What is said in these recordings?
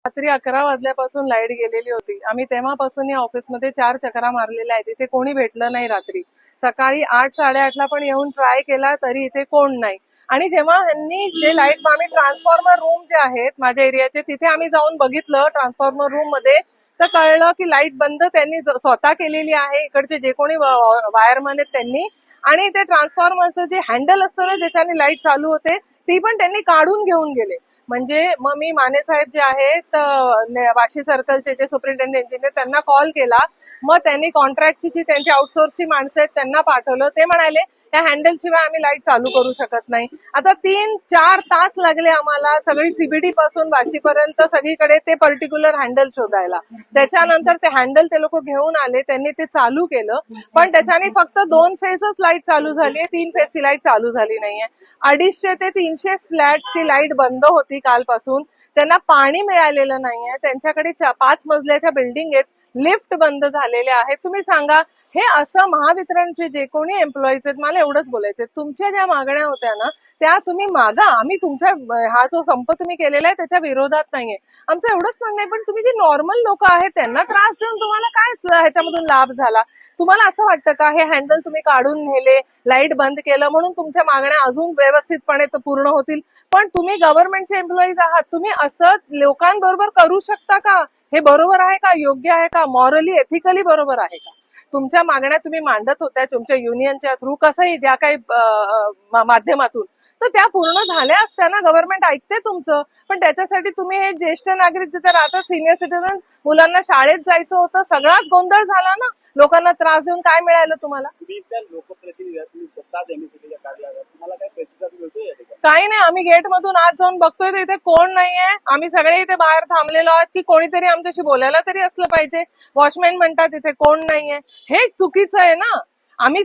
रात्री 11 वाजल्यापासून लाईट गेलेली होती. आम्ही तेव्हापासून या ऑफिसमध्ये 4 चकरा मारलेल्या आहेत. इथे कोणी भेटलं नाही रात्री. सकाळी 8-8:30ला पण येऊन ट्राय केला तरी इथे कोण नाही. आणि जेव्हा ह्यांनी जे लाईट, आम्ही ट्रान्सफॉर्मर रूम जे आहेत माझ्या एरियाचे तिथे आम्ही जाऊन बघितलं ट्रान्सफॉर्मर रूम मध्ये, तर कळलं की लाईट बंद त्यांनी स्वतः केलेली आहे. इकडचे जे कोणी वायरमन आहेत त्यांनी, आणि ते ट्रान्सफॉर्मरचं जे हँडल असतं ना ज्याच्याने लाईट चालू होते ती पण त्यांनी काढून घेऊन गेले. म्हणजे मग मी माने साहेब जे आहेत वाशी सर्कलचे जे सुपरिटेंडेंट इंजिनियर त्यांना कॉल केला. मग त्यांनी कॉन्ट्रॅक्टची जी त्यांची आउटसोर्सची माणसं आहेत त्यांना पाठवलं. ते म्हणाले त्या हँडल शिवाय आम्ही लाईट चालू करू शकत नाही. आता 3-4 तास लागले आम्हाला सगळी सीबीडी पासून वाशीपर्यंत सगळीकडे ते पर्टिक्युलर हँडल शोधायला. त्याच्यानंतर ते हँडल ते लोक घेऊन आले, त्यांनी ते चालू केलं. पण त्याच्याने फक्त 2 फेजच लाईट चालू झाली, 3 फेजची लाईट चालू झाली नाहीये. 250 ते 300 फ्लॅटची लाईट बंद होती कालपासून. त्यांना पाणी मिळालेलं नाहीये. त्यांच्याकडे 5 मजल्याच्या बिल्डिंग आहेत, लिफ्ट बंद झालेले आहेत. तुम्ही सांगा, हे असं महावितरणचे जे कोणी एम्प्लॉईज आहेत, मला एवढंच बोलायचं, तुमच्या ज्या मागण्या होत्या ना त्या तुम्ही मागा. आम्ही तुमच्या हा जो संप तुम्ही केलेला आहे त्याच्या विरोधात नाहीये. आमचं एवढंच म्हणणं आहे, पण तुम्ही जे नॉर्मल लोक आहेत त्यांना त्रास देऊन तुम्हाला काय ह्याच्यामधून लाभ झाला? तुम्हाला असं वाटतं का हे हँडल तुम्ही काढून नेले, लाईट बंद केलं म्हणून तुमच्या मागण्या अजून व्यवस्थितपणे पूर्ण होतील? पण तुम्ही गव्हर्नमेंटचे एम्प्लॉईज आहात, तुम्ही असं लोकांबरोबर करू शकता का? हे बरोबर आहे का? योग्य आहे का? मॉरली एथिकली बरोबर आहे का? तुमच्या मागण्या तुम्ही मांडत होत्या तुमच्या युनियनच्या थ्रू, कसंही ज्या काही माध्यमातून, तर त्या पूर्ण झाल्या असत्या ना. गव्हर्नमेंट ऐकते तुमचं. पण त्याच्यासाठी तुम्ही हे ज्येष्ठ नागरिक जिथे राहतात, सिनियर सिटीजन, मुलांना शाळेत जायचं होतं, सगळाच गोंधळ झाला ना. लोकांना त्रास देऊन काय मिळालं तुम्हाला? काही नाही, आम्ही गेट मधून आज जाऊन बघतोय तर इथे कोण नाहीये. आम्ही सगळे इथे बाहेर थांबलेलो आहोत की कोणीतरी आमच्याशी बोलायला तरी असलं पाहिजे. वॉचमॅन म्हणतात इथे कोण नाहीये. हे चुकीचं आहे ना. आम्ही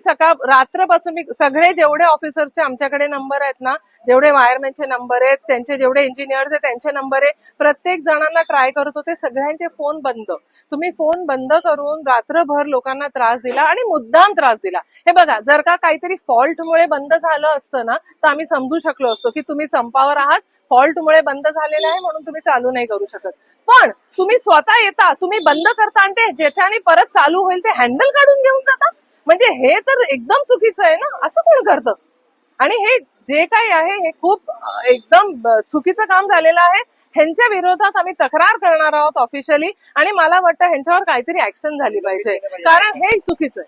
रात्रपासून सगळे जेवढे ऑफिसर्सचे आमच्याकडे नंबर आहेत ना, जेवढे वायरमॅनचे नंबर आहेत, त्यांचे जेवढे इंजिनियर्स आहेत त्यांचे नंबर आहे, प्रत्येक जणांना ट्राय करत होते. सगळ्यांचे फोन बंद. तुम्ही फोन बंद करून रात्रभर लोकांना त्रास दिला आणि मुद्दाम त्रास दिला. हे बघा, जर का काहीतरी फॉल्टमुळे बंद झालं असतं ना तर आम्ही समजू शकलो असतो की तुम्ही संपावर आहात, फॉल्टमुळे बंद झालेलं आहे म्हणून तुम्ही चालू नाही करू शकत. पण तुम्ही स्वतः येता, तुम्ही बंद करता आणि ते ज्याच्याने परत चालू होईल ते हँडल काढून घेऊन जाता. म्हणजे हे तर एकदम चुकीचं आहे ना. असं कोण करतं? आणि हे जे काही आहे हे खूप एकदम चुकीचं काम झालेलं आहे. ह्यांच्या विरोधात आम्ही तक्रार करणार आहोत ऑफिशियली, आणि मला वाटतं ह्यांच्यावर काहीतरी ऍक्शन झाली पाहिजे, कारण हे चुकीचं आहे.